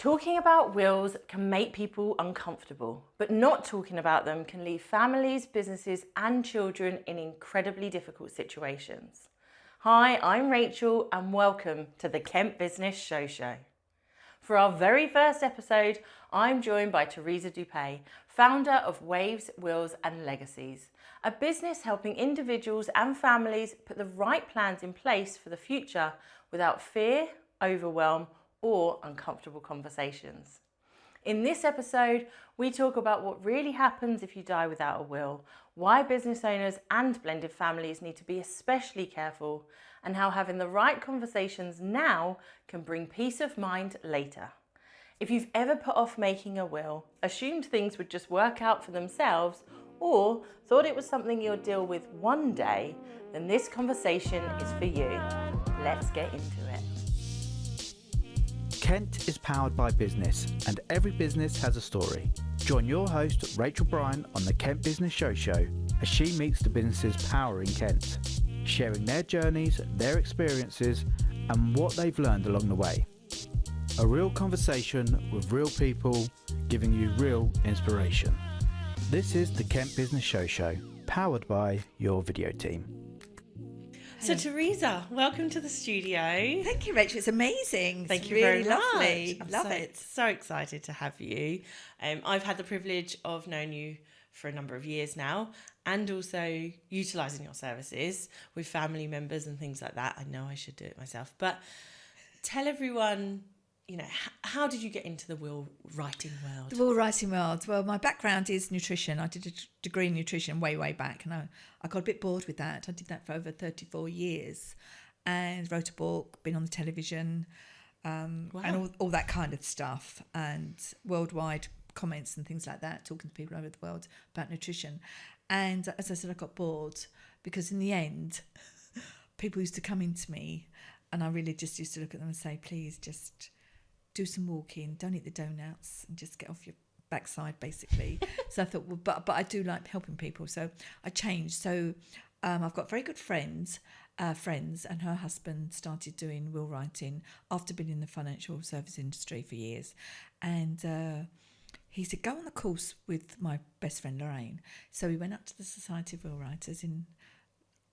Talking about wills can make people uncomfortable, but not talking about them can leave families, businesses, and children in incredibly difficult situations. Hi, I'm Rachel, and welcome to the Kent Business Show. For our very first episode, I'm joined by Teresa Dupay, founder of Waves, Wills and Legacies, a business helping individuals and families put the right plans in place for the future without fear, overwhelm, or uncomfortable conversations. In this episode, we talk about what really happens if you die without a will, why business owners and blended families need to be especially careful, and how having the right conversations now can bring peace of mind later. If you've ever put off making a will, assumed things would just work out for themselves, or thought it was something you'll deal with one day, then this conversation is for you. Let's get into it. Kent is powered by business, and every business has a story. Join your host, Rachel Bryan, on the Kent Business Show as she meets the businesses powering Kent, sharing their journeys, their experiences, and what they've learned along the way. A real conversation with real people, giving you real inspiration. This is the Kent Business Show, powered by your video team. So Teresa, welcome to the studio. Thank you, Rachel. It's amazing. Thank It's you really very much. lovely. I'm Love it. So excited to have you. I've had the privilege of knowing you for a number of years now, and also utilising your services with family members and things like that. I know I should do it myself, but tell everyone, how did you get into the will writing world? The will writing world. Well, my background is nutrition. I did a degree in nutrition way back, and I got a bit bored with that. I did that for over 34 years and wrote a book, been on the television, and all that kind of stuff, and worldwide comments and things like that, talking to people over the world about nutrition. And as I said, I got bored because in the end, people used to come into me and I really just used to look at them and say, please just do some walking, don't eat the donuts, and just get off your backside, basically. So I thought, well, but I do like helping people, so I changed. So I've got very good friends, and her husband started doing will writing after being in the financial service industry for years, and he said, go on the course with my best friend Lorraine. So we went up to the Society of Will Writers in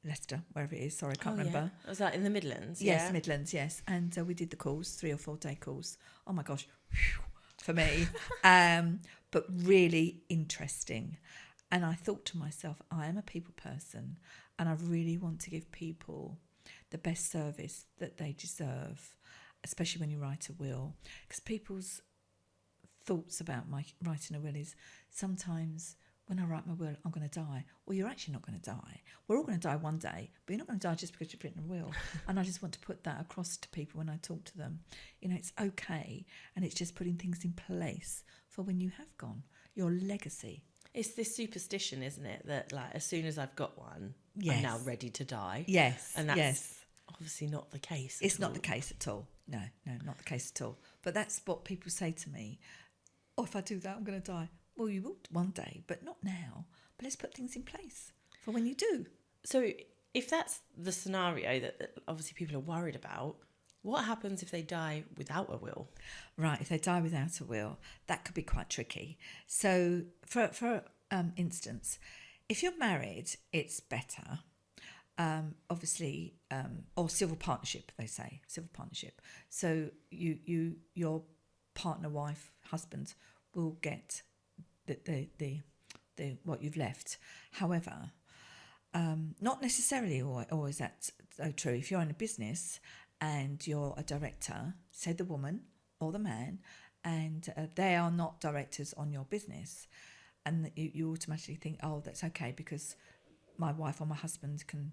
Leicester, wherever it is. Sorry, I can't remember. Yeah. Was that in the Midlands? Yes, yeah? Midlands, yes. And we did the course, 3 or 4 day course. Oh my gosh, for me. But really interesting. And I thought to myself, I am a people person and I really want to give people the best service that they deserve, especially when you write a will. Because people's thoughts about my writing a will is sometimes when I write my will, I'm going to die. Well, you're actually not going to die. We're all going to die one day, but you're not going to die just because you've written a will. And I just want to put that across to people when I talk to them. It's okay. And it's just putting things in place for when you have gone, your legacy. It's this superstition, isn't it? That as soon as I've got one, Yes. I'm now ready to die. Yes. And that's yes. obviously not the case. It's not the case at all. No, not the case at all. But that's what people say to me. Oh, if I do that, I'm going to die. Well, you will one day, but not now. But let's put things in place for when you do. So if that's the scenario that obviously people are worried about, what happens if they die without a will? Right, if they die without a will, that could be quite tricky. So for instance, if you're married, it's better. Obviously, or civil partnership, they say, civil partnership. So your partner, wife, husband will get the what you've left. However, not necessarily always that's so true. If you're in a business and you're a director, say the woman or the man, and they are not directors on your business, and you automatically think, oh, that's okay because my wife or my husband can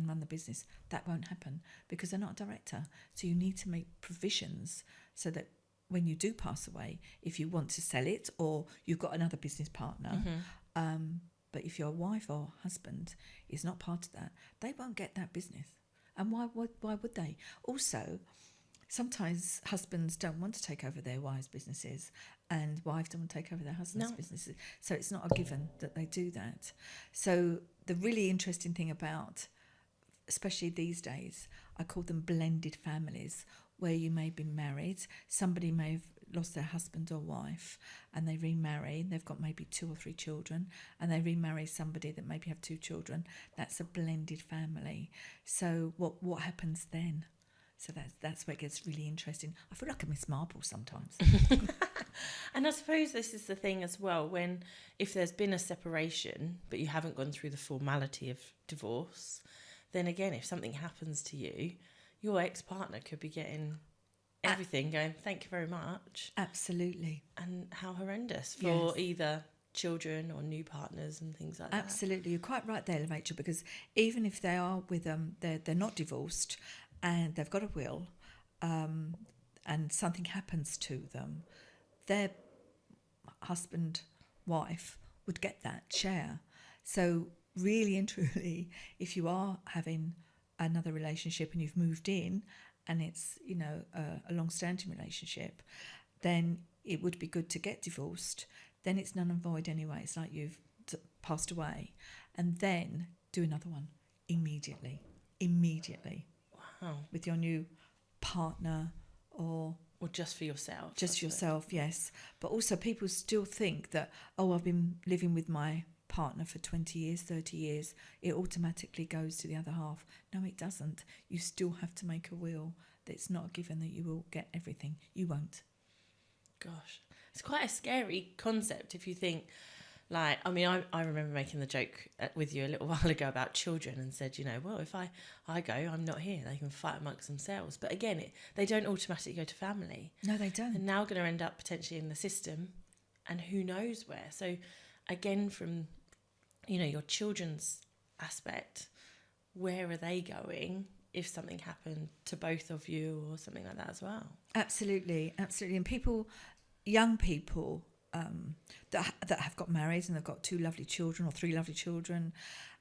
run the business. That won't happen because they're not a director. So you need to make provisions so that when you do pass away, if you want to sell it or you've got another business partner, but if your wife or husband is not part of that, they won't get that business. And why would they? Also, sometimes husbands don't want to take over their wives' businesses and wives don't want to take over their husbands' businesses. So it's not a given that they do that. So the really interesting thing about, especially these days, I call them blended families, where you may be married, somebody may have lost their husband or wife and they remarry, they've got maybe 2 or 3 children, and they remarry somebody that maybe have 2 children. That's a blended family. So what happens then? So that's where it gets really interesting. I feel like a Miss Marple sometimes. And I suppose this is the thing as well, when if there's been a separation but you haven't gone through the formality of divorce, then again, if something happens to you, your ex-partner could be getting everything going, thank you very much. Absolutely. And how horrendous for either children or new partners and things like that. Absolutely. You're quite right there, Rachel, because even if they are with they're not divorced and they've got a will, and something happens to them, their husband, wife would get that share. So really and truly, if you are having another relationship and you've moved in and it's, you know, a long-standing relationship, then it would be good to get divorced. Then it's null and void anyway. It's like you've passed away. And then do another one immediately. Wow. With your new partner or just for yourself. Just yourself, yes. But also people still think that, oh, I've been living with my partner for 20 years, 30 years. It automatically goes to the other half. No, it doesn't. You still have to make a will. It's not a given that you will get everything. You won't. Gosh. It's quite a scary concept if you think, like, I mean, I remember making the joke with you a little while ago about children and said, you know, well, if I go, I'm not here, they can fight amongst themselves. But again, they don't automatically go to family. No, they don't. They're now going to end up potentially in the system and who knows where. So again, from, you know, your children's aspect, where are they going if something happened to both of you or something like that as well? Absolutely. And people, young people, that have got married and they've got 2 lovely children or 3 lovely children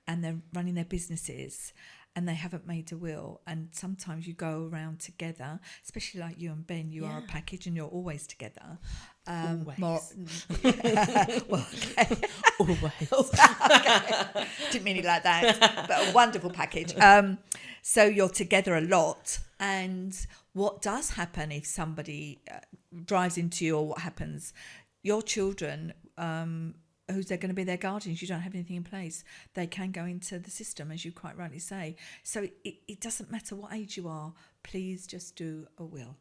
and they're running their businesses and they haven't made a will, and sometimes you go around together, especially like you and Ben, you are a package and you're always together. Always. Well, okay. Always. Okay. Didn't mean it like that, but a wonderful package. So you're together a lot, and what does happen if somebody drives into you, or what happens, your children, who's they're going to be their guardians, you don't have anything in place, they can go into the system, as you quite rightly say. So it doesn't matter what age you are, please just do a will.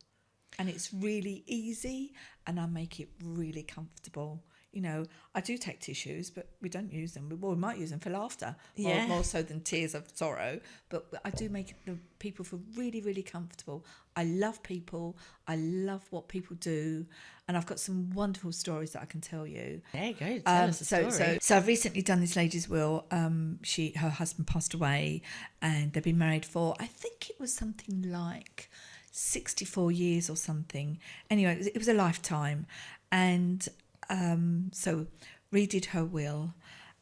And it's really easy, and I make it really comfortable. You know, I do take tissues, but we don't use them. We might use them for laughter, more so than tears of sorrow. But I do make the people feel really, really comfortable. I love people. I love what people do. And I've got some wonderful stories that I can tell you. There you go. Tell us a story. So I've recently done this lady's will. Her husband passed away, and they've been married for, I think it was something like 64 years or something. Anyway, it was a lifetime. And so redid her will,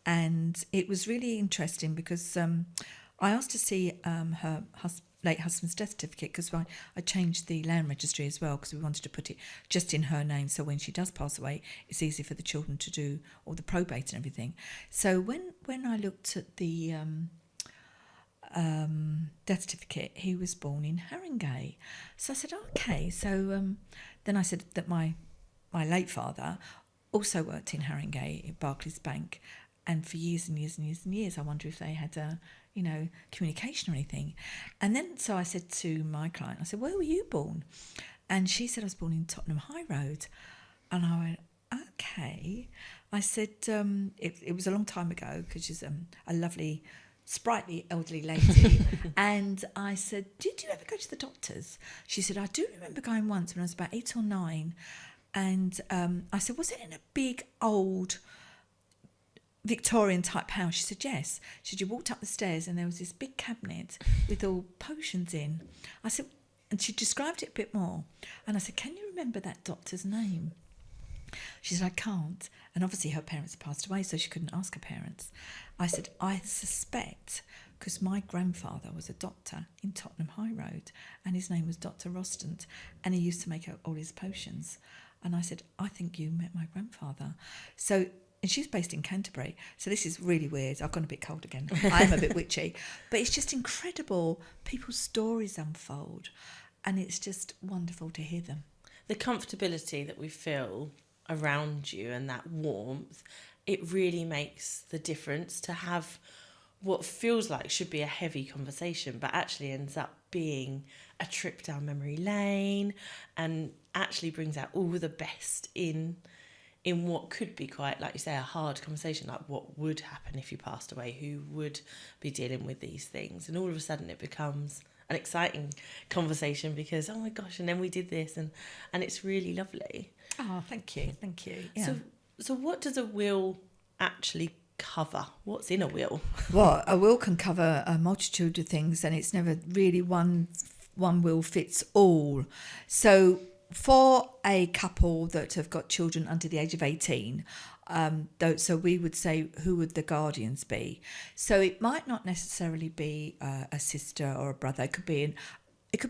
and it was really interesting because I asked to see her late husband's death certificate, because I changed the land registry as well, because we wanted to put it just in her name, so when she does pass away it's easy for the children to do all the probate and everything. So when I looked at the death certificate, he was born in Haringey. So I said, okay. So then I said that my late father also worked in Haringey at Barclays Bank, and for years and years and years and years I wonder if they had communication or anything. And then so I said to my client, I said, where were you born? And she said, I was born in Tottenham High Road. And I went, okay. I said, it was a long time ago, because she's a lovely sprightly elderly lady. And I said, did you ever go to the doctors? She said, I do remember going once when I was about 8 or 9. And I said, was it in a big old Victorian type house? She said, yes. She said, you walked up the stairs and there was this big cabinet with all potions in. I said, and she described it a bit more. And I said, can you remember that doctor's name? She said, I can't. And obviously her parents passed away, so she couldn't ask her parents. I said, I suspect, because my grandfather was a doctor in Tottenham High Road, and his name was Dr. Rostand, and he used to make all his potions. And I said, I think you met my grandfather. So, and she's based in Canterbury. So this is really weird. I've gone a bit cold again. I am a bit witchy. But it's just incredible. People's stories unfold. and it's just wonderful to hear them. The comfortability that we feel around you and that warmth, it really makes the difference to have what feels like should be a heavy conversation, but actually ends up being a trip down memory lane and actually brings out all the best in what could be quite, like you say, a hard conversation, like what would happen if you passed away, who would be dealing with these things. And all of a sudden it becomes an exciting conversation because, oh my gosh, and then we did this, and it's really lovely. Oh, thank you. Yeah. So what does a will actually cover? What's in a will? Well, a will can cover a multitude of things, and it's never really one will fits all. So for a couple that have got children under the age of 18, so we would say, who would the guardians be? So it might not necessarily be a sister or a brother. It could be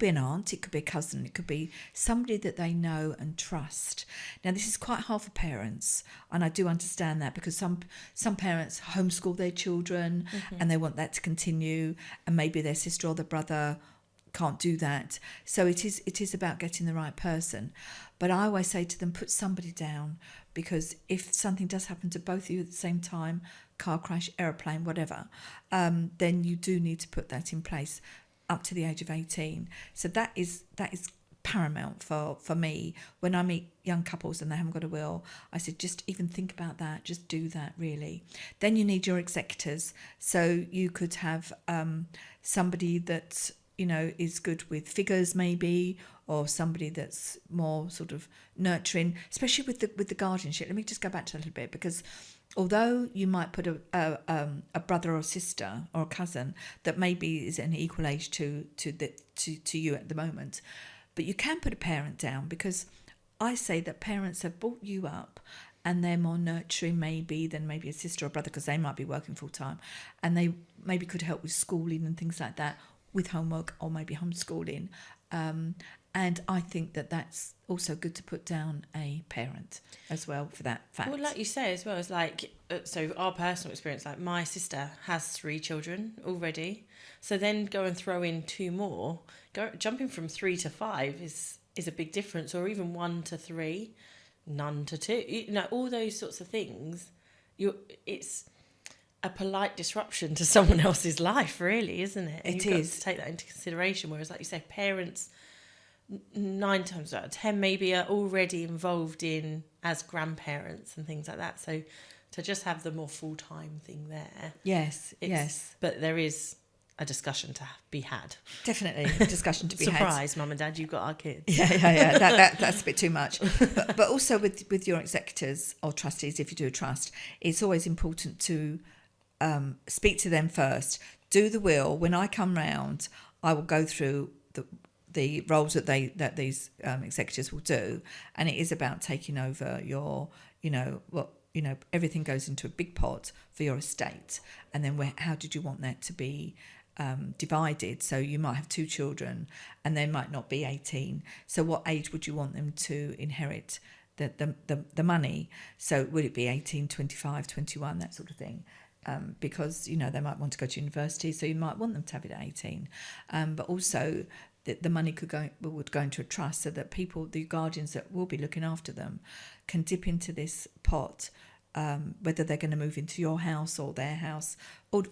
an aunt, it could be a cousin, it could be somebody that they know and trust. Now, this is quite hard for parents, and I do understand that, because some parents homeschool their children and they want that to continue, and maybe their sister or their brother can't do that. So it is about getting the right person. But I always say to them, put somebody down, because if something does happen to both of you at the same time, car crash, aeroplane, whatever, then you do need to put that in place up to the age of 18. So that is paramount for me. When I meet young couples and they haven't got a will, I said, just even think about that, just do that, really. Then you need your executors. So you could have somebody that, you know, is good with figures maybe, or somebody that's more sort of nurturing, especially with the guardianship. Let me just go back to that a little bit, because although you might put a brother or sister or a cousin that maybe is an equal age to you at the moment, but you can put a parent down, because I say that parents have brought you up and they're more nurturing maybe than maybe a sister or brother, because they might be working full time, and they maybe could help with schooling and things like that, with homework or maybe homeschooling. And I think that that's also good to put down a parent as well for that fact. Well, like you say as well, it's like, so our personal experience, like my sister has 3 children already. So then go and throw in 2 more. Jumping from 3 to 5 is a big difference, or even 1 to 3, none to 2. You know, all those sorts of things. It's a polite disruption to someone else's life, really, isn't it? And It you've got is. to take that into consideration. Whereas, like you say, parents 9 times out of 10 maybe are already involved in as grandparents and things like that. So to just have the more full-time thing there. Yes, yes. But there is a discussion to be had. Definitely a discussion to be had. Surprise, Mum and Dad, you've got our kids. Yeah. That's a bit too much. But also with your executors or trustees, if you do a trust, it's always important to speak to them first. Do the will. When I come round, I will go through the roles that these executors will do, and it is about taking over your, everything goes into a big pot for your estate, and then how did you want that to be divided? So you might have 2 children, and they might not be 18. So what age would you want them to inherit the money? So would it be 18, 25, 21, that sort of thing? Because they might want to go to university, so you might want them to have it at 18. But also the money would go into a trust, so that the guardians that will be looking after them, can dip into this pot, whether they're going to move into your house or their house, or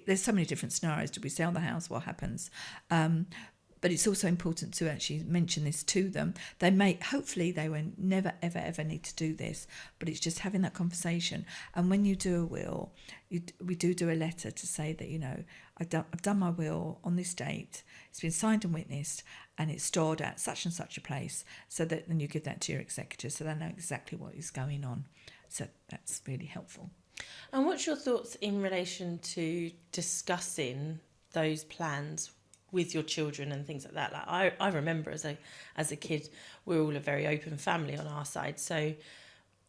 there's so many different scenarios. Do we sell the house? What happens? But it's also important to actually mention this to them. Hopefully they will never, ever, ever need to do this, but it's just having that conversation. And when you do a will, we do a letter to say that, I've done my will on this date, it's been signed and witnessed, and it's stored at such and such a place, so that then you give that to your executors, so they know exactly what is going on. So that's really helpful. And what's your thoughts in relation to discussing those plans with your children and things like that? Like I remember as a kid, we're all a very open family on our side. So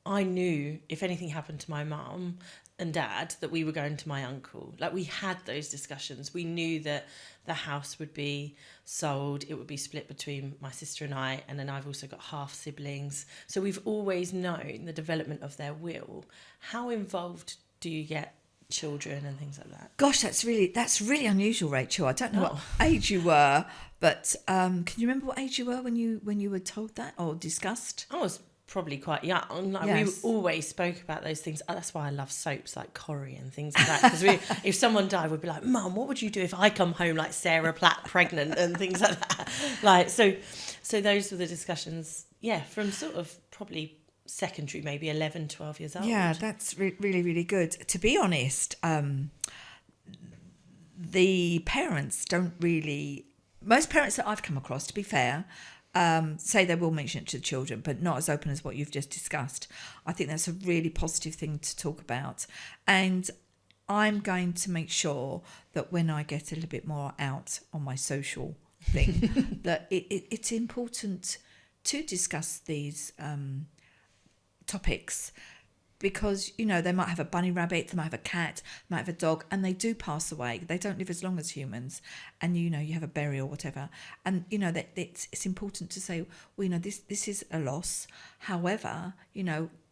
I knew if anything happened to my mum and dad, that we were going to my uncle. Like, we had those discussions. We knew that the house would be sold. It would be split between my sister and I, and then I've also got half siblings. So we've always known the development of their will. How involved do you get children and things like that. Gosh, that's really unusual, Rachel. I don't know what age you were, but can you remember what age you were when you were told that or discussed? I was probably quite young. Like, Yes. we always spoke about those things. That's why I love soaps like Corrie and things like that. Because if someone died, we'd be like, Mum, what would you do if I come home like Sarah Platt pregnant and things like that? Like, so those were the discussions, from sort of probably secondary, maybe 11, 12 years old. Yeah, that's really, really good. To be honest, the parents don't really... Most parents that I've come across, to be fair, say they will mention it to the children, but not as open as what you've just discussed. I think that's a really positive thing to talk about. And I'm going to make sure that when I get a little bit more out on my social thing, that it's important to discuss these topics, because they might have a bunny rabbit, they might have a cat, might have a dog, and they do pass away. They don't live as long as humans, and you have a burial or whatever, and that it's important to say, well, this is a loss. However,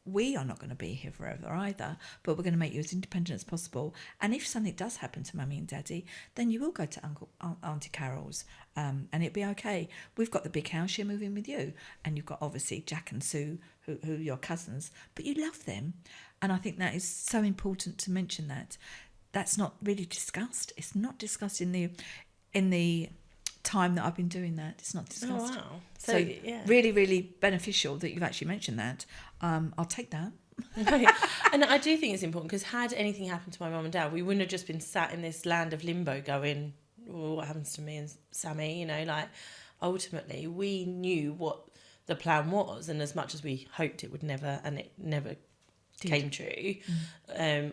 we are not going to be here forever either, but we're going to make you as independent as possible. And if something does happen to Mummy and Daddy, then you will go to Auntie Carol's, and it'll be okay. We've got the big house, you're moving with you, and you've got obviously Jack and Sue, who are your cousins, but you love them. And I think that is so important to mention that. That's not really discussed. It's not discussed in the time that I've been doing that. It's not discussed. Oh, wow. So really, really beneficial that you've actually mentioned that. I'll take that. And I do think it's important, because had anything happened to my mum and dad, we wouldn't have just been sat in this land of limbo going, well, what happens to me and Sammy? Like, ultimately we knew what the plan was, and as much as we hoped it would never, and it never came true,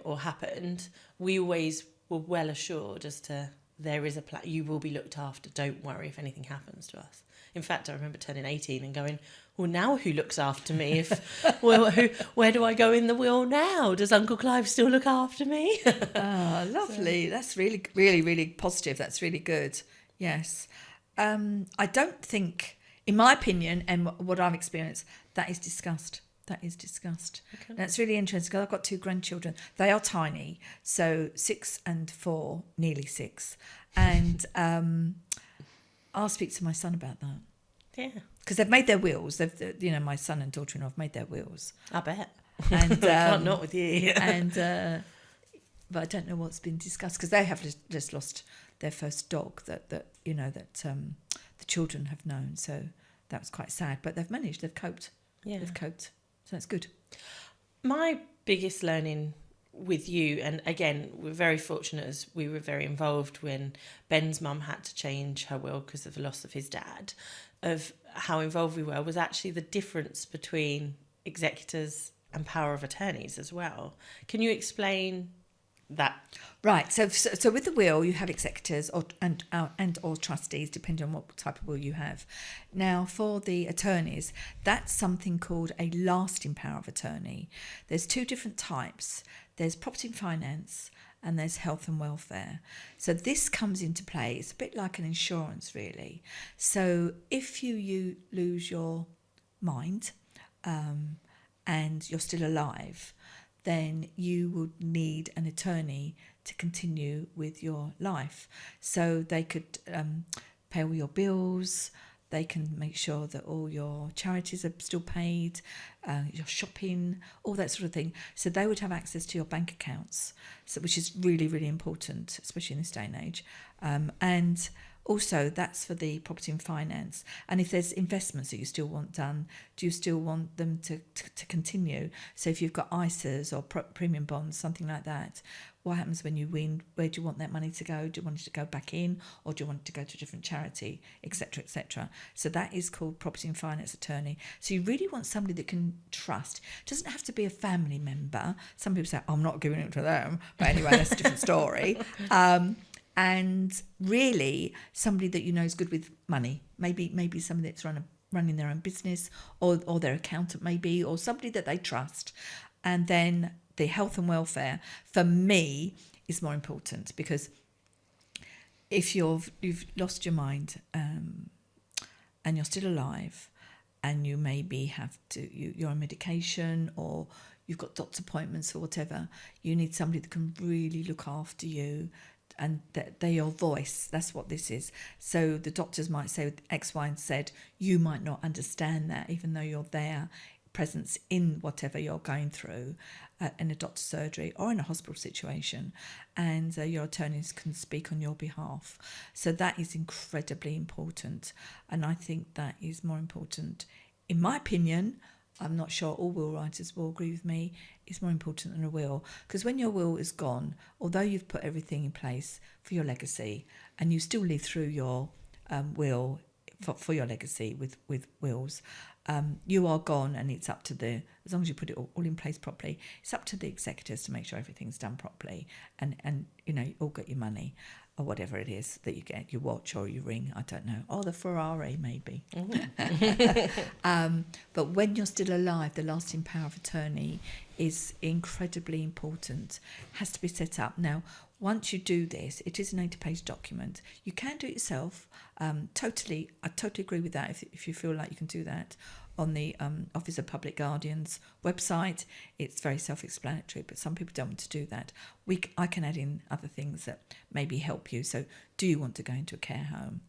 or happened, we always were well assured as to, there is a plan, you will be looked after, don't worry if anything happens to us. In fact, I remember turning 18 and going, well, now who looks after me? Where do I go in the will now? Does Uncle Clive still look after me? Oh, lovely. So. That's really, really, really positive. That's really good. Yes. I don't think, in my opinion, and what I've experienced, that is discussed. That is discussed. Okay. That's really interesting, because I've got 2 grandchildren. They are tiny, so 6 and 4, nearly 6. And I'll speak to my son about that. Yeah. Because they've made their wills. They've, my son and daughter-in-law have made their wills. I bet. And not with you. But I don't know what's been discussed, because they have just lost their first dog that the children have known. So that was quite sad. But they've managed. They've coped. Yeah. They've coped. So that's good. My biggest learning with you, and again, we're very fortunate as we were very involved when Ben's mum had to change her will because of the loss of his dad, of how involved we were, was actually the difference between executors and power of attorneys as well. Can you explain that? Right. So with the will, you have executors or trustees, depending on what type of will you have. Now, for the attorneys, that's something called a lasting power of attorney. There's 2 different types. There's property and finance, and there's health and welfare. So this comes into play. It's a bit like an insurance, really. So if you lose your mind and you're still alive, then you would need an attorney to continue with your life. So they could pay all your bills, they can make sure that all your charities are still paid, your shopping, all that sort of thing. So they would have access to your bank accounts, which is really, really important, especially in this day and age. And also, that's for the property and finance. And if there's investments that you still want done, do you still want them to continue? So if you've got ISAs or premium bonds, something like that, what happens when you win? Where do you want that money to go? Do you want it to go back in, or do you want it to go to a different charity, etc., etc.? So that is called property and finance attorney. So you really want somebody that can trust. It doesn't have to be a family member. Some people say, I'm not giving it to them. But anyway, that's a different story. And really somebody that you know is good with money. Maybe somebody that's running their own business, or their accountant maybe, or somebody that they trust. And then the health and welfare, for me, is more important, because if you've lost your mind and you're still alive, and you maybe have to, you're on medication, or you've got doctor appointments or whatever, you need somebody that can really look after you, and they're your voice. That's what this is. So the doctors might say X, Y, and Z. You might not understand that, even though you're there, presence in whatever you're going through in a doctor's surgery or in a hospital situation, and your attorneys can speak on your behalf. So that is incredibly important, and I think that is more important, in my opinion. I'm not sure all will writers will agree with me. It's more important than a will, because when your will is gone, although you've put everything in place for your legacy, and you still live through your will for your legacy with wills, you are gone, and it's up to as long as you put it all in place properly, it's up to the executors to make sure everything's done properly, and you all get your money, or whatever it is that you get, your watch or your ring, I don't know, or the Ferrari maybe. But when you're still alive, the lasting power of attorney is incredibly important, has to be set up. Now, once you do this, it is an 80-page document. You can do it yourself. I totally agree with that if you feel like you can do that. On the Office of Public Guardian's website, it's very self-explanatory, but some people don't want to do that. I can add in other things that maybe help you. So do you want to go into a care home?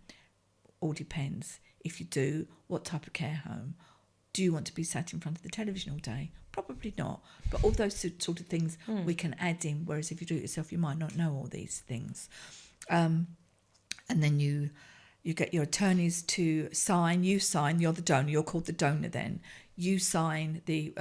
All depends. If you do, what type of care home? Do you want to be sat in front of the television all day? Probably not. But all those sort of things we can add in, whereas if you do it yourself, you might not know all these things. And then you get your attorneys to sign. You sign, you're the donor, you're called the donor then. You sign, the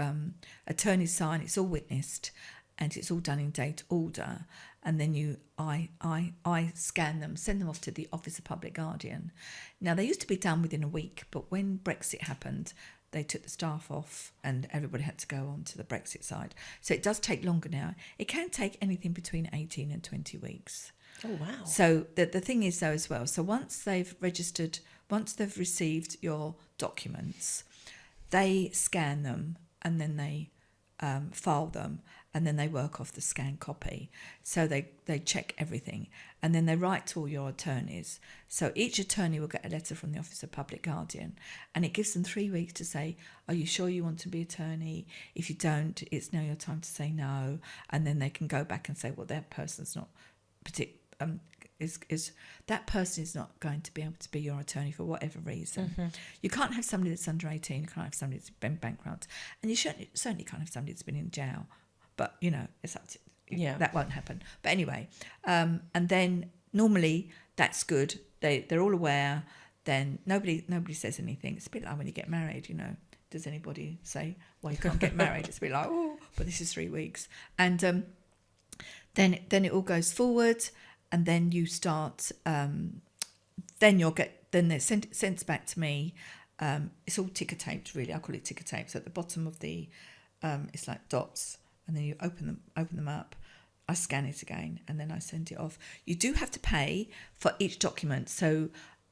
attorneys sign, it's all witnessed, and it's all done in date order. And then I scan them, send them off to the Office of Public Guardian. Now, they used to be done within a week, but when Brexit happened, they took the staff off and everybody had to go on to the Brexit side. So it does take longer now. It can take anything between 18 and 20 weeks. Oh, wow. So the thing is, though, as well, so once they've received your documents, they scan them and then they file them, and then they work off the scanned copy. So they check everything, and then they write to all your attorneys. So each attorney will get a letter from the Office of Public Guardian, and it gives them 3 weeks to say, are you sure you want to be attorney? If you don't, it's now your time to say no. And then they can go back and say, well, that person's not that person is not going to be able to be your attorney for whatever reason. Mm-hmm. You can't have somebody that's under 18, you can't have somebody that's been bankrupt, and you certainly can't have somebody that's been in jail. But, it's up to, that won't happen. But anyway, and then normally that's good. They're all aware. Then nobody says anything. It's a bit like when you get married, Does anybody say, well, you can't get married? It's a bit like, oh, but this is 3 weeks. And then it all goes forward, and then you start, then they're sent back to me. It's all ticker taped, really. I call it ticker tape. So at the bottom of the, it's like dots, and then you open them up. I scan it again, and then I send it off. You do have to pay for each document. So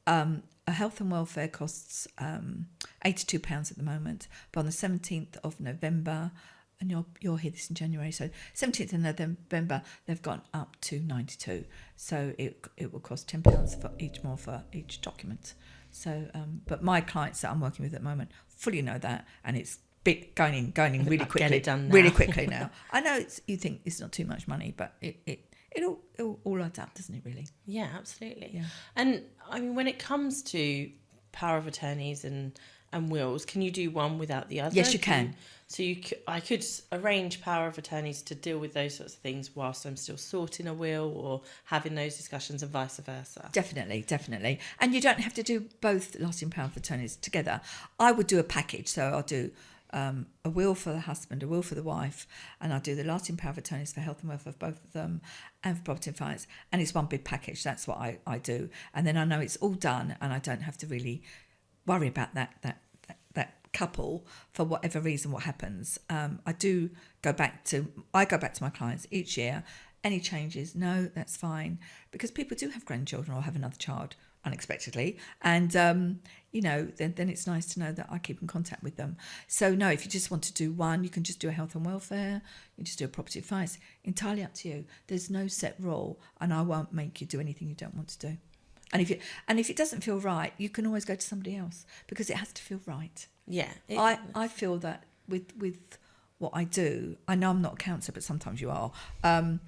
a health and welfare costs £82 at the moment, but on the 17th of November, and you'll hear this in January, so 17th of November, they've gone up to 92. So it will cost £10 for each document. So, but my clients that I'm working with at the moment fully know that, and it's going in really quickly. Get it done now. Really quickly now. I know you think it's not too much money, but it all adds up, doesn't it? Really? Yeah, absolutely. Yeah. And I mean, when it comes to power of attorneys and wills, can you do one without the other? Yes, you can. I could arrange power of attorneys to deal with those sorts of things whilst I'm still sorting a will or having those discussions, and vice versa. Definitely. And you don't have to do both lasting power of attorneys together. I would do a package. So I'll do a will for the husband, a will for the wife, and I'll do the lasting power of attorneys for health and welfare of both of them, and for property and finance. And it's one big package. That's what I do. And then I know it's all done, and I don't have to really worry about that couple for whatever reason, what happens. I go back to my clients each year. Any changes? No, that's fine, because people do have grandchildren or have another child unexpectedly, and then it's nice to know that I keep in contact with them. So no, if you just want to do one, you can just do a health and welfare, you just do a property and finance. Entirely up to you. There's no set rule, and I won't make you do anything you don't want to do. And if it doesn't feel right, you can always go to somebody else, because it has to feel right. Yeah. I feel that with what I do, I know I'm not a counsellor, but sometimes you are. I'm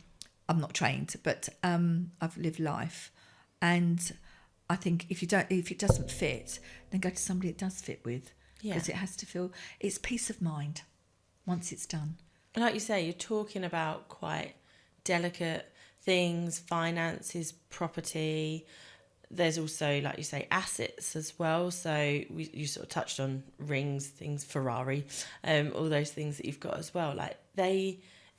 not trained, but I've lived life, and I think if it doesn't fit, then go to somebody it does fit with, because it has to feel, it's peace of mind once it's done. Like you say, you're talking about quite delicate things, finances, property. There's also, like you say, assets as well. So you sort of touched on rings, things, Ferrari, all those things that you've got as well. Like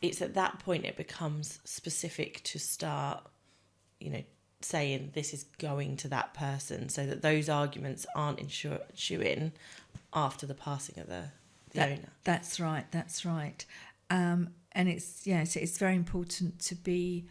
it's at that point it becomes specific to start, saying this is going to that person, so that those arguments aren't ensuing after the passing of the owner. That's right. And it's very important to be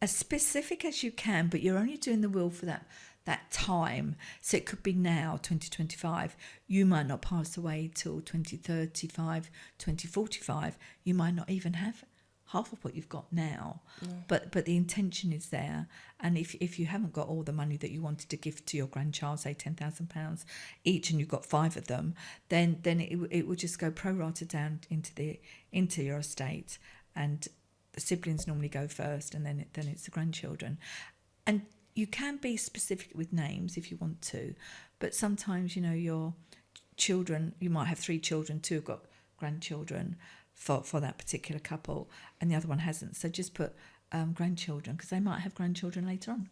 as specific as you can, but you're only doing the will for that time. So it could be now, 2025. You might not pass away till 2035, 2045. You might not even have half of what you've got now. But the intention is there. And if you haven't got all the money that you wanted to give to your grandchild, say £10,000 each, and you've got 5 of them, then it will just go pro rata down into your estate, and the siblings normally go first, and then it's the grandchildren. And you can be specific with names if you want to, but sometimes your children, you might have 3 children, 2 have got grandchildren for that particular couple, and the other one hasn't. So just put grandchildren, because they might have grandchildren later on.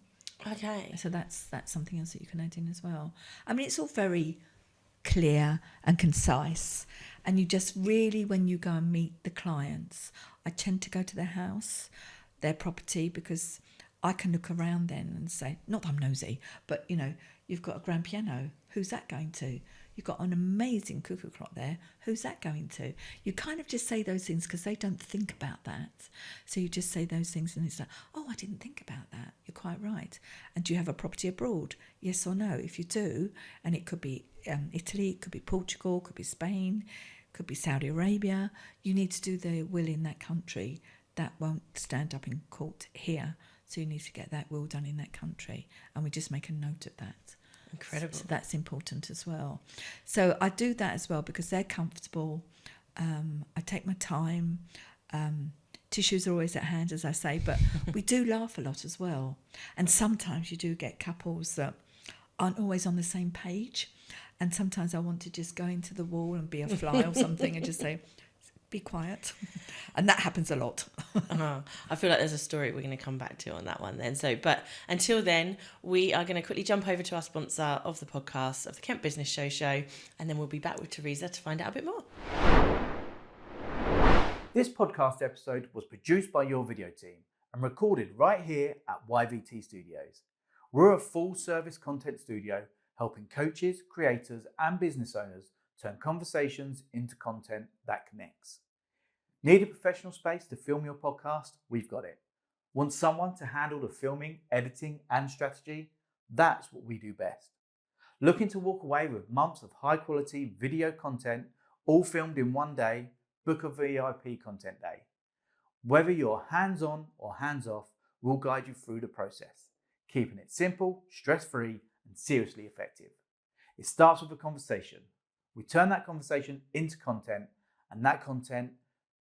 Okay. So that's something else that you can add in as well. I mean, it's all very clear and concise, and you just really, when you go and meet the clients, I tend to go to their house, their property, because I can look around then and say, not that I'm nosy, but you've got a grand piano, who's that going to? You've got an amazing cuckoo clock there, who's that going to? You kind of just say those things because they don't think about that. So you just say those things and it's like, oh, I didn't think about that. You're quite right. And do you have a property abroad? Yes or no? If you do, and it could be Italy, it could be Portugal, it could be Spain, it could be Saudi Arabia, you need to do the will in that country. That won't stand up in court here. So you need to get that will done in that country. And we just make a note of that. Incredible. So that's important as well. So I do that as well because they're comfortable. I take my time. Tissues are always at hand, as I say, but we do laugh a lot as well. And sometimes you do get couples that aren't always on the same page. And sometimes I want to just go into the wall and be a fly or something and just say, be quiet. And that happens a lot. I feel like there's a story we're going to come back to on that one then. But until then, we are going to quickly jump over to our sponsor of the podcast, of the Kent Business Show, and then we'll be back with Teresa to find out a bit more. This podcast episode was produced by your video team and recorded right here at YVT Studios. We're a full-service content studio helping coaches, creators, and business owners turn conversations into content that connects. Need a professional space to film your podcast? We've got it. Want someone to handle the filming, editing, and strategy? That's what we do best. Looking to walk away with months of high-quality video content, all filmed in one day? Book a VIP content day. Whether you're hands-on or hands-off, we'll guide you through the process, keeping it simple, stress-free, and seriously effective. It starts with a conversation. We turn that conversation into content, and that content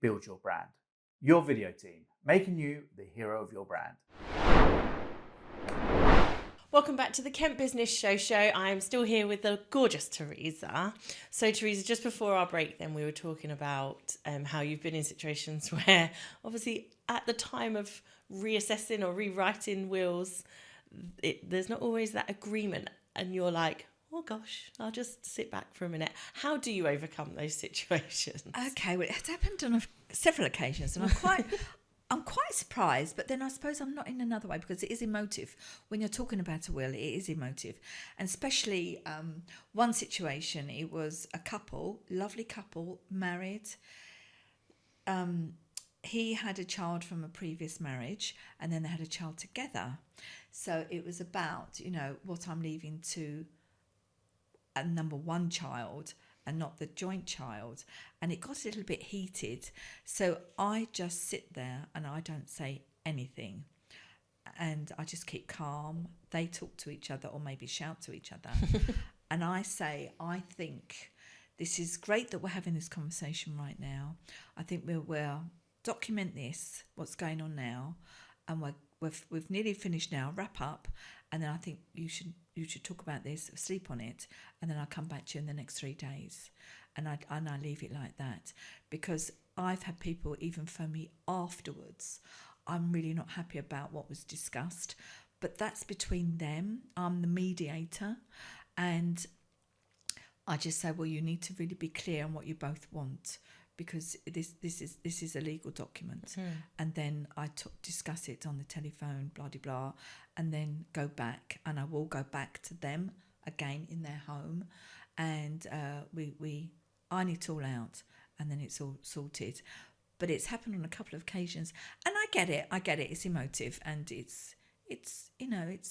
builds your brand. Your video team, making you the hero of your brand. Welcome back to the Kent Business Show. I am still here with the gorgeous Teresa. So Teresa, just before our break then, we were talking about how you've been in situations where obviously at the time of reassessing or rewriting wills, there's not always that agreement, and you're like, oh gosh, I'll just sit back for a minute. How do you overcome those situations? Okay, well, it's happened on several occasions, and I'm quite surprised, but then I suppose I'm not in another way, because it is emotive. When you're talking about a will, it is emotive. And especially one situation, it was a couple, lovely couple, married. He had a child from a previous marriage, and then they had a child together. So it was about, what I'm leaving to a number one child and not the joint child, and it got a little bit heated. So I just sit there and I don't say anything, and I just keep calm. They talk to each other or maybe shout to each other. And I say, I think this is great that we're having this conversation right now. I think we'll document this, what's going on now, and we've nearly finished now. Wrap up, and then I think you should talk about this, sleep on it, and then I'll come back to you in the next 3 days, and I leave it like that, because I've had people even phone me afterwards. I'm really not happy about what was discussed, but that's between them. I'm the mediator, and I just say, well, you need to really be clear on what you both want, because this is a legal document. And then I discuss it on the telephone, blah de blah, and then go back, and I will go back to them again in their home, and we iron it all out, and then it's all sorted. But it's happened on a couple of occasions, and I get it. It's emotive, and it's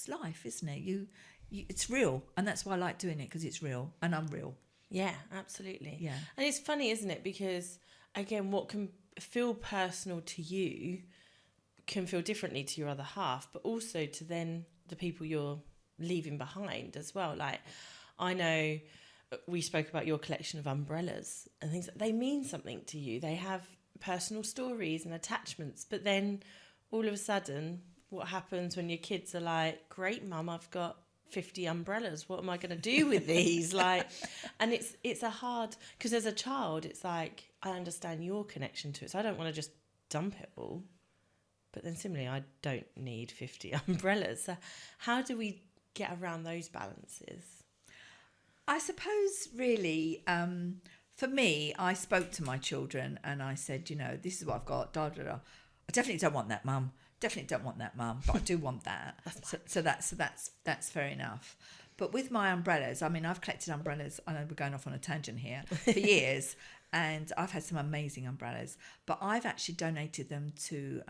life, isn't it? It's real, and that's why I like doing it, because it's real, and I'm real. Yeah, absolutely. Yeah. And it's funny, isn't it? Because, again, what can feel personal to you can feel differently to your other half, but also to then the people you're leaving behind as well. Like, I know we spoke about your collection of umbrellas and things. They mean something to you. They have personal stories and attachments. But then all of a sudden, what happens when your kids are like, great, Mum, I've got 50 umbrellas, what am I going to do with these? And it's a hard, because as a child it's like, I understand your connection to it, so I don't want to just dump it all, but then similarly I don't need 50 umbrellas. So how do we get around those balances? I suppose really, for me, I spoke to my children and I said, this is what I've got, da da da. I definitely don't want that, Mum. Definitely don't want that, Mum, but I do want that. so that's fair enough. But with my umbrellas, I mean, I've collected umbrellas. I know we're going off on a tangent here for years, and I've had some amazing umbrellas. But I've actually donated them to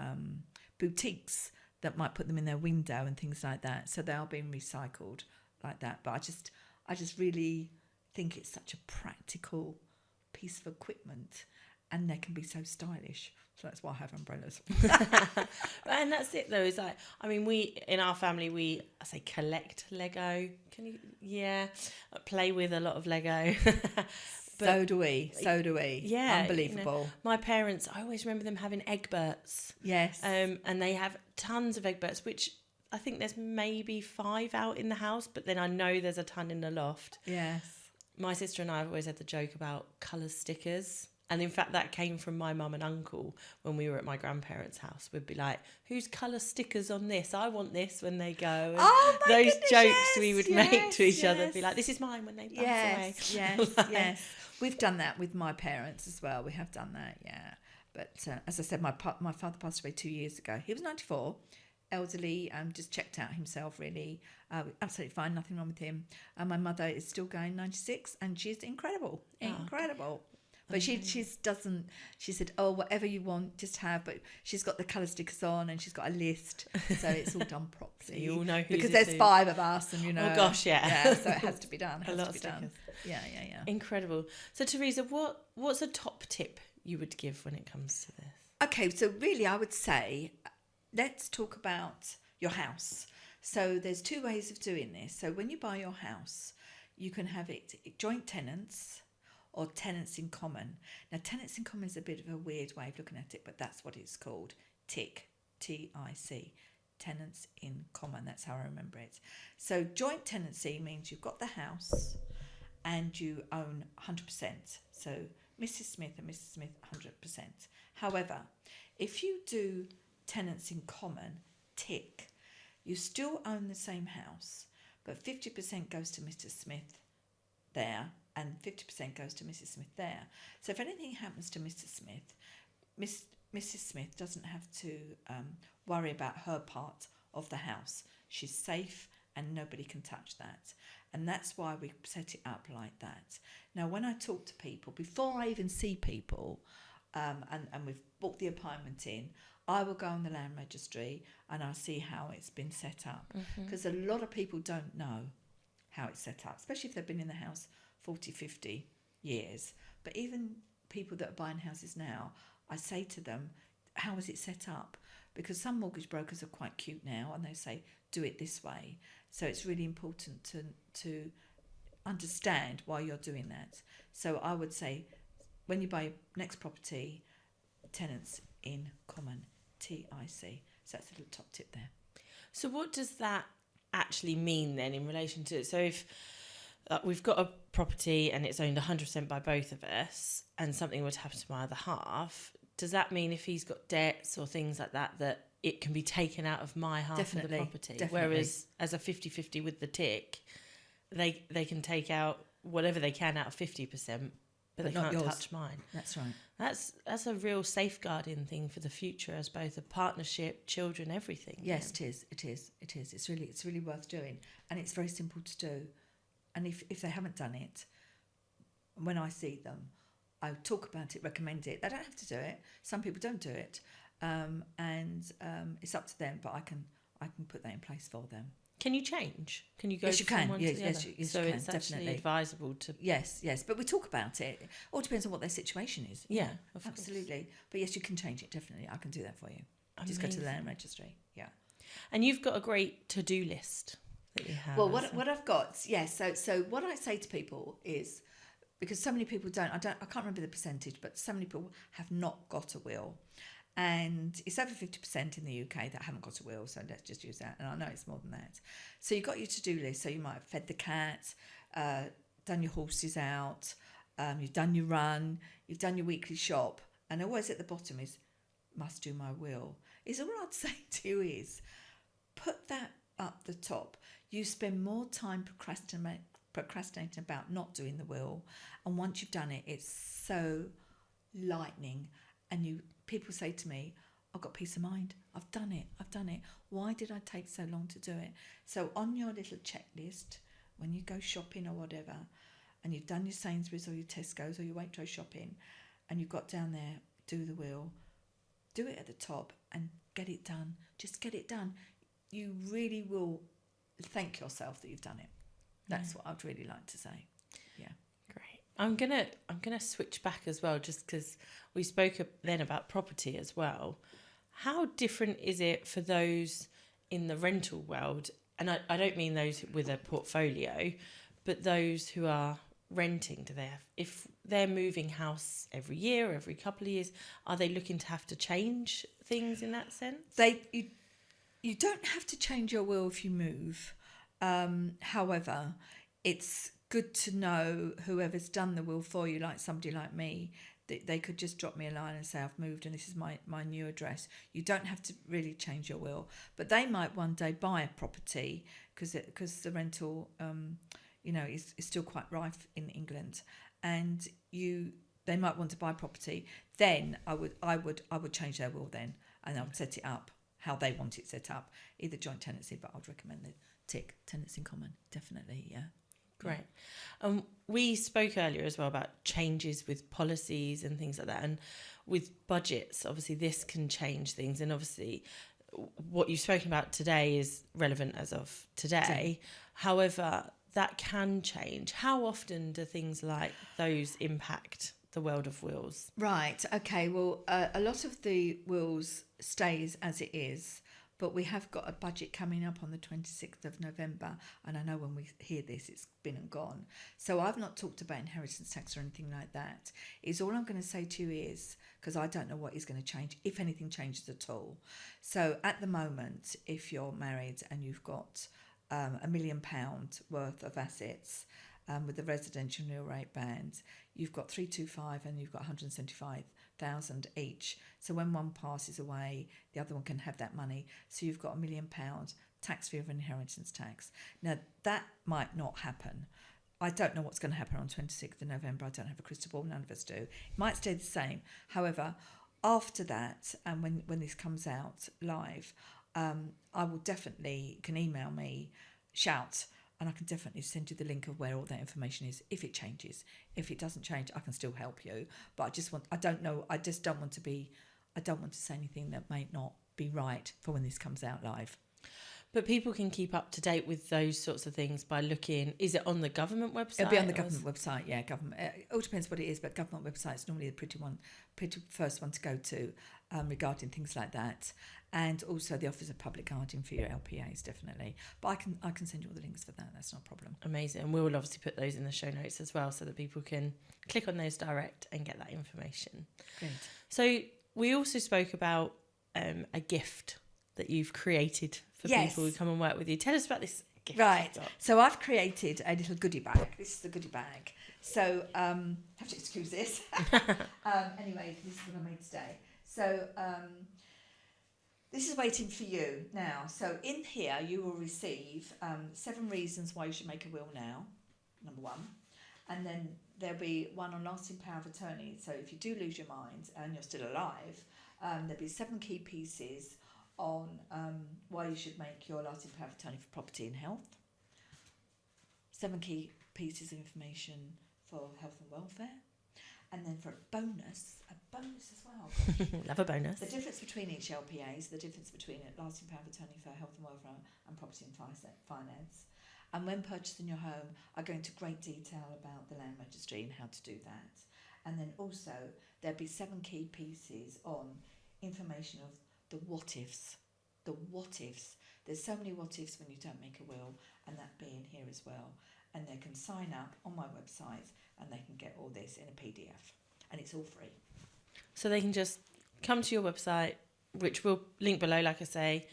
boutiques that might put them in their window and things like that. So they are being recycled like that. But I just really think it's such a practical piece of equipment, and they can be so stylish. So that's why I have umbrellas. And that's it, though. Is like, I mean, we in our family, I say collect Lego. Can you? Yeah, play with a lot of Lego. So do we. Yeah, unbelievable. My parents, I always remember them having Egberts. Yes. And they have tons of Egberts, which I think there's maybe 5 out in the house, but then I know there's a ton in the loft. Yes. My sister and I have always had the joke about colour stickers. And in fact, that came from my mum and uncle when we were at my grandparents' house. We'd be like, whose colour stickers on this? I want this when they go. And those goodness, jokes we would make to each other. Be like, this is mine when they pass away. Yes. We've done that with my parents as well. We have done that, yeah. But as I said, my father passed away 2 years ago. He was 94, elderly, just checked out himself, really. Absolutely fine, nothing wrong with him. And my mother is still going, 96, and she's incredible. Incredible. But she said, oh, whatever you want, just have. But she's got the colour stickers on and she's got a list. So it's all done properly. So you all know who's because there's 5 of us and, Oh, gosh, yeah. Yeah, so it has to be done. A lot of stickers. Yeah. Incredible. So, Teresa, what's a top tip you would give when it comes to this? Okay, so really I would say, let's talk about your house. So there's 2 ways of doing this. So when you buy your house, you can have it joint tenants or tenants in common. Now, tenants in common is a bit of a weird way of looking at it, but that's what it's called. TIC, T-I-C, tenants in common. That's how I remember it. So joint tenancy means you've got the house and you own 100%. So Mrs. Smith and Mrs. Smith, 100%. However, if you do tenants in common, TIC, you still own the same house, but 50% goes to Mr. Smith there, and 50% goes to Mrs. Smith there. So if anything happens to Mr. Smith, Mrs. Smith doesn't have to worry about her part of the house. She's safe and nobody can touch that. And that's why we set it up like that. Now, when I talk to people, before I even see people, and we've booked the appointment in, I will go on the land registry and I'll see how it's been set up. Because a lot of people don't know how it's set up, especially if they've been in the house 40, 50 years. But even people that are buying houses now, I say to them, how is it set up? Because some mortgage brokers are quite cute now and they say, do it this way. So it's really important to understand why you're doing that. So I would say, when you buy your next property, tenants in common, TIC. So that's a little top tip there. So what does that actually mean then in relation to, so if we've got a property and it's owned 100% by both of us and something would happen to my other half, does that mean if he's got debts or things like that, that it can be taken out of my half of the property? Definitely. Whereas as a 50-50 with the tick, they can take out whatever they can out of 50%, but they not can't yours. touch mine. That's right. That's a real safeguarding thing for the future as both a partnership, children, everything. Yes, it is. It's really worth doing, and it's very simple to do. And if they haven't done it, when I see them, I talk about it, recommend it. They don't have to do it. Some people don't do it, and it's up to them. But I can put that in place for them. Can you change? Can you go Yes, you from can. one Yes, to the other? yes, yes, So you can, it's actually definitely. advisable to... Yes. But we talk about it. It all depends on what their situation is. Yeah, of course. Absolutely. But yes, you can change it, definitely. I can do that for you. Just go to the land registry. Yeah. And you've got a great to-do list that you have. Well, what I've got, yes. So what I say to people is, because so many people I can't remember the percentage, but so many people have not got a will. And it's over 50% in the UK that haven't got a will, so let's just use that. And I know it's more than that. So you've got your to-do list. So you might have fed the cat, done your horses out, you've done your run, you've done your weekly shop. And always at the bottom is, must do my will. All I'd say to you is, put that up the top. You spend more time procrastinating about not doing the will. And once you've done it, it's so lightening. And people say to me, I've got peace of mind. I've done it. Why did I take so long to do it? So on your little checklist, when you go shopping or whatever, and you've done your Sainsbury's or your Tesco's or your Waitrose shopping, and you've got down there, do the will, do it at the top and get it done. Just get it done. You really will thank yourself that you've done it. That's what I'd really like to say. Yeah. Great. I'm gonna switch back as well, just because we spoke then about property as well. How different is it for those in the rental world? And I don't mean those with a portfolio, but those who are renting. Do they have, if they're moving house every year or every couple of years, are they looking to have to change things in that sense? You don't have to change your will if you move. However, it's good to know whoever's done the will for you, like somebody like me, that they could just drop me a line and say, I've moved and this is my new address. You don't have to really change your will, but they might one day buy a property because the rental, is still quite rife in England, and they might want to buy property. Then I would change their will then, and I would set it up how they want it set up, either joint tenancy, but I'd recommend the tick tenants in common, definitely. Yeah. Great. We spoke earlier as well about changes with policies and things like that, and with budgets, obviously this can change things, and obviously what you've spoken about today is relevant as of today. However, that can change. How often do things like those impact the world of wills? Right. Okay. Well, a lot of the wills stays as it is, but we have got a budget coming up on the 26th of November, and I know when we hear this, it's been and gone. So I've not talked about inheritance tax or anything like that. All I'm going to say to you is, because I don't know what is going to change, if anything changes at all. So at the moment, if you're married and you've got £1 million worth of assets, with the residential nil rate band, you've got 325 and you've got 175,000 each. So when one passes away, the other one can have that money. So you've got £1 million tax-free of inheritance tax. Now that might not happen. I don't know what's going to happen on 26th of November. I don't have a crystal ball. None of us do. It might stay the same. However, after that, and when this comes out live, I will definitely, you can email me, shout, and I can definitely send you the link of where all that information is if it changes. If it doesn't change, I can still help you. But I don't want to say anything that may not be right for when this comes out live. But people can keep up to date with those sorts of things by looking. Is it on the government website? It'll be on the government website, yeah. Government. It all depends what it is, but government website is normally the pretty first one to go to regarding things like that. And also the Office of Public Guardian for your LPAs, definitely. But I can send you all the links for that. That's not a problem. Amazing. And we'll obviously put those in the show notes as well, so that people can click on those direct and get that information. Great. So we also spoke about a gift that you've created for people who come and work with you. Tell us about this gift. Right. So I've created a little goodie bag. This is the goodie bag. So have to excuse this. Anyway, this is what I made today. So this is waiting for you now. So in here you will receive 7 reasons why you should make a will now, number 1. And then there'll be one on lasting power of attorney. So if you do lose your mind and you're still alive, there'll be 7 key pieces on why you should make your lasting power of attorney for property and health. 7 key pieces of information for health and welfare. And then for a bonus as well. Love a bonus. The difference between each LPAs, the difference between a lasting power of attorney for health and welfare and property and finance. And when purchasing your home, I go into great detail about the land registry and how to do that. And then also there'll be 7 key pieces on information of the what ifs. The what ifs. There's so many what ifs when you don't make a will, and that being here as well. And they can sign up on my website and they can get all this in a PDF. And it's all free. So they can just come to your website, which we'll link below, like I say,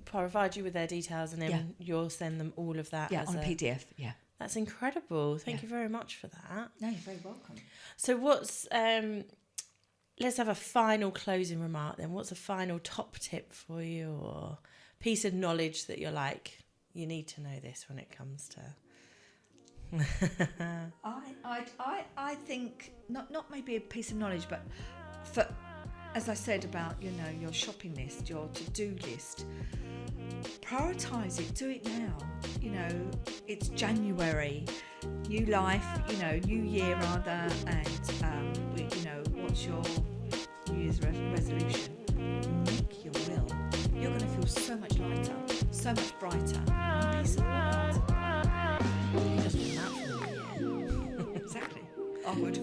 provide you with their details, and then you'll send them all of that. Yeah, on a PDF, yeah. That's incredible. Thank you very much for that. No, you're very welcome. So what's... let's have a final closing remark then. What's a final top tip for you, or piece of knowledge that you're like, you need to know this when it comes to... I think not maybe a piece of knowledge, but for, as I said about, your shopping list, your to-do list, prioritise it, do it now. It's January, new life, new year rather, and what's your New Year's resolution? Make your will. You're going to feel so much lighter, so much brighter, and peace of mind. You just want that for the year. Exactly. I would.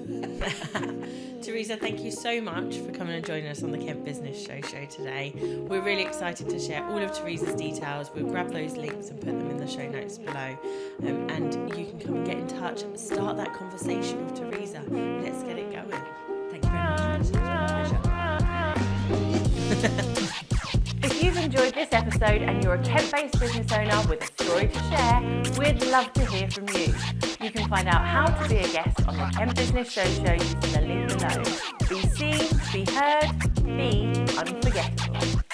Teresa, thank you so much for coming and joining us on the Kent Business Show today. We're really excited to share all of Teresa's details. We'll grab those links and put them in the show notes below. And you can come and get in touch and start that conversation with Teresa. Let's get it going. Thank you very much. It's been a pleasure. If you've enjoyed this episode and you're a Kent-based business owner with a story to share, we'd love to hear from you. You can find out how to be a guest on the Kent Business Show using the link below. Be seen, be heard, be unforgettable.